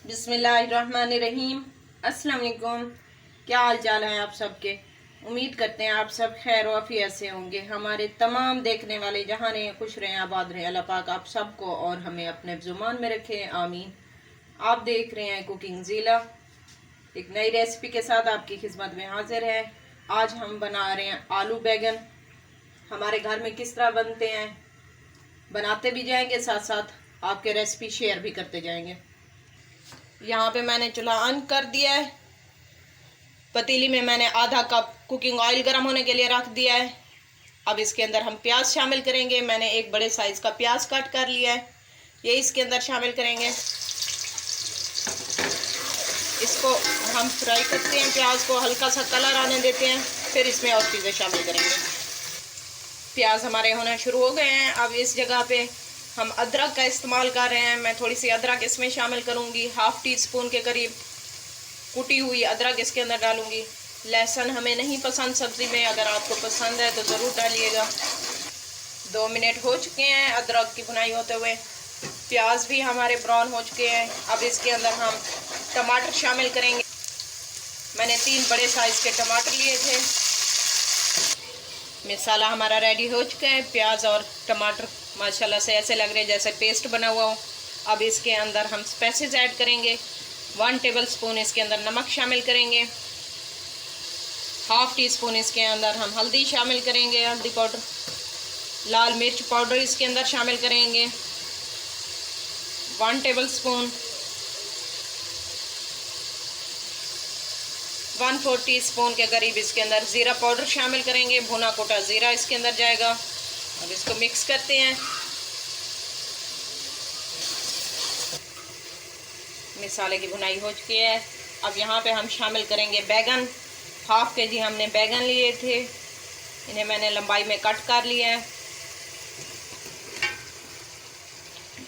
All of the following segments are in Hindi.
बिस्मिल्लाहिर्रहमानिर्रहीम। अस्सलाम वालेकुम। क्या हाल चाल है आप सबके। उम्मीद करते हैं आप सब खैर वाफियत से होंगे। हमारे तमाम देखने वाले जहाँ रहें खुश रहें आबाद रहें। अल्लाह पाक आप सबको और हमें अपने जुबान में रखे, आमीन। आप देख रहे हैं कुकिंग ज़ीला, एक नई रेसिपी के साथ आपकी खिदमत में हाजिर है। आज हम बना रहे हैं आलू बैगन। हमारे घर में किस तरह बनते हैं बनाते भी जाएंगे, साथ साथ आपके रेसिपी शेयर भी करते जाएंगे। यहाँ पे मैंने चूल्हा ऑन कर दिया है। पतीली में मैंने आधा कप कुकिंग ऑयल गर्म होने के लिए रख दिया है। अब इसके अंदर हम प्याज शामिल करेंगे। मैंने एक बड़े साइज़ का प्याज कट कर लिया है, ये इसके अंदर शामिल करेंगे। इसको हम फ्राई करते हैं, प्याज को हल्का सा कलर आने देते हैं, फिर इसमें और चीज़ें शामिल करेंगे। प्याज हमारे होना शुरू हो गए हैं। अब इस जगह पे हम अदरक का इस्तेमाल कर रहे हैं। मैं थोड़ी सी अदरक इसमें शामिल करूंगी, 1/2 टीस्पून के करीब कुटी हुई अदरक इसके अंदर डालूंगी। लहसुन हमें नहीं पसंद सब्ज़ी में, अगर आपको पसंद है तो ज़रूर डालिएगा। 2 मिनट हो चुके हैं अदरक की भुनाई होते हुए। प्याज भी हमारे ब्राउन हो चुके हैं। अब इसके अंदर हम टमाटर शामिल करेंगे। मैंने 3 बड़े साइज़ के टमाटर लिए थे। मसाला हमारा रेडी हो चुका है। प्याज और टमाटर माशाल्लाह से ऐसे लग रहे हैं जैसे पेस्ट बना हुआ हो। अब इसके अंदर हम स्पाइसेस ऐड करेंगे। 1 टेबलस्पून इसके अंदर नमक शामिल करेंगे। 1/2 टीस्पून इसके अंदर हम हल्दी शामिल करेंगे, हल्दी पाउडर। लाल मिर्च पाउडर इसके अंदर शामिल करेंगे, 1 टेबलस्पून। 1/4 टीस्पून के करीब इसके अंदर ज़ीरा पाउडर शामिल करेंगे, भुना कोटा ज़ीरा इसके अंदर जाएगा। अब इसको मिक्स करते हैं। मसाले की भुनाई हो चुकी है। अब यहाँ पे हम शामिल करेंगे बैगन। 1/2 kg हमने बैगन लिए थे, इन्हें मैंने लंबाई में कट कर लिया है।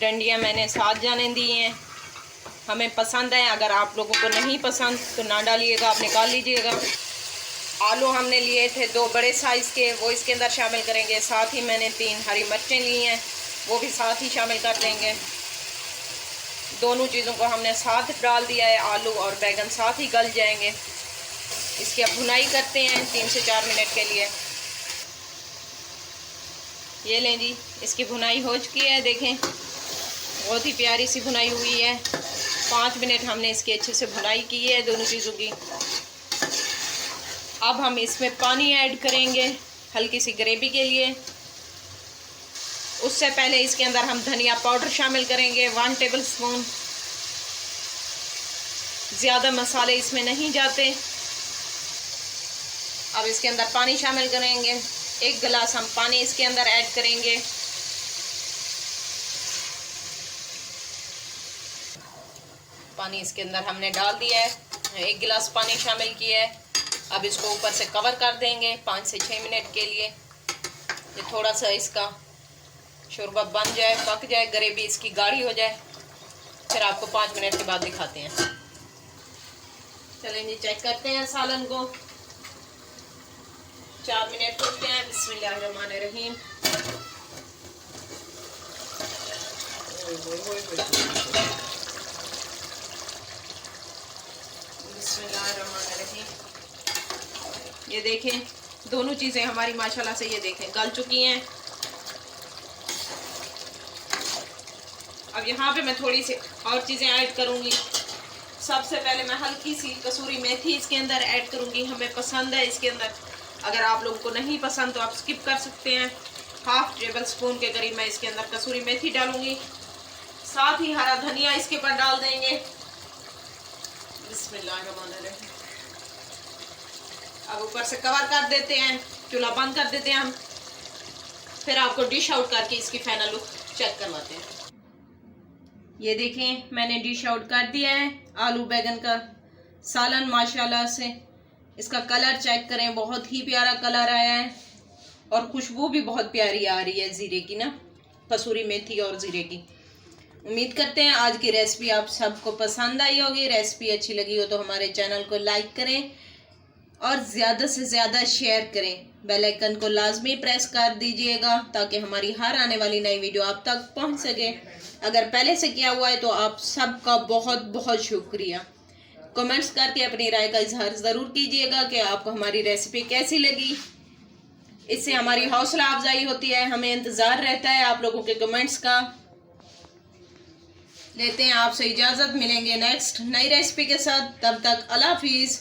डंडियाँ मैंने 7 जाने दी हैं। हमें पसंद है, अगर आप लोगों को नहीं पसंद तो ना डालिएगा, आप निकाल लीजिएगा। आलू हमने लिए थे 2 बड़े साइज़ के, वो इसके अंदर शामिल करेंगे। साथ ही मैंने 3 हरी मिर्चें ली हैं, वो भी साथ ही शामिल कर देंगे। दोनों चीज़ों को हमने साथ डाल दिया है, आलू और बैगन साथ ही गल जाएंगे। इसकी अब भुनाई करते हैं 3 से 4 मिनट के लिए। ये लें जी, इसकी भुनाई हो चुकी है। देखें बहुत ही प्यारी सी भुनाई हुई है। 5 मिनट हमने इसकी अच्छे से भुनाई की है दोनों चीज़ों की। अब हम इसमें पानी ऐड करेंगे हल्की सी ग्रेवी के लिए। उससे पहले इसके अंदर हम धनिया पाउडर शामिल करेंगे, 1 टेबलस्पून। ज़्यादा मसाले इसमें नहीं जाते। अब इसके अंदर पानी शामिल करेंगे। 1 गिलास हम पानी इसके अंदर ऐड करेंगे। पानी इसके अंदर हमने डाल दिया है, 1 गिलास पानी शामिल किया है। अब इसको ऊपर से कवर कर देंगे 5 से 6 मिनट के लिए। ये थोड़ा सा इसका शोरबा बन जाए, पक जाए, ग्रेवी इसकी गाढ़ी हो जाए, फिर आपको 5 मिनट के बाद दिखाते हैं। चलें जी, चेक करते हैं सालन को। 4 मिनट हो गए हैं। बिस्मिल्लाहिर्रहमानिर्रहीम। ये देखें दोनों चीज़ें हमारी माशाल्लाह से ये देखें गल चुकी हैं। अब यहाँ पे मैं थोड़ी सी और चीज़ें ऐड करूँगी। सबसे पहले मैं हल्की सी कसूरी मेथी इसके अंदर ऐड करूँगी। हमें पसंद है इसके अंदर, अगर आप लोगों को नहीं पसंद तो आप स्किप कर सकते हैं। 1/2 टेबलस्पून के करीब मैं इसके अंदर कसूरी मेथी डालूँगी। साथ ही हरा धनिया इसके ऊपर डाल देंगे। बिस्मिल्लाहिर्रहमानिर्रहीम। अब ऊपर से कवर कर देते हैं, चूल्हा बंद कर देते हैं हम। फिर आपको डिश आउट करके इसकी फाइनल लुक चेक करवाते हैं। ये देखें मैंने डिश आउट कर दिया है आलू बैगन का सालन। माशाल्लाह से इसका कलर चेक करें, बहुत ही प्यारा कलर आया है और खुशबू भी बहुत प्यारी आ रही है ज़ीरे की ना, कसूरी मेथी और ज़ीरे की। उम्मीद करते हैं आज की रेसिपी आप सबको पसंद आई होगी। रेसिपी अच्छी लगी हो तो हमारे चैनल को लाइक करें और ज़्यादा से ज़्यादा शेयर करें। बेल आइकन को लाजमी प्रेस कर दीजिएगा ताकि हमारी हर आने वाली नई वीडियो आप तक पहुंच सके। अगर पहले से किया हुआ है तो आप सबका बहुत बहुत शुक्रिया। कमेंट्स करके अपनी राय का इजहार ज़रूर कीजिएगा कि आपको हमारी रेसिपी कैसी लगी। इससे हमारी हौसला अफजाई होती है, हमें इंतज़ार रहता है आप लोगों के कमेंट्स का। लेते हैं आपसे इजाज़त, मिलेंगे नेक्स्ट नई रेसिपी के साथ। तब तक अल्लाह हाफिज़।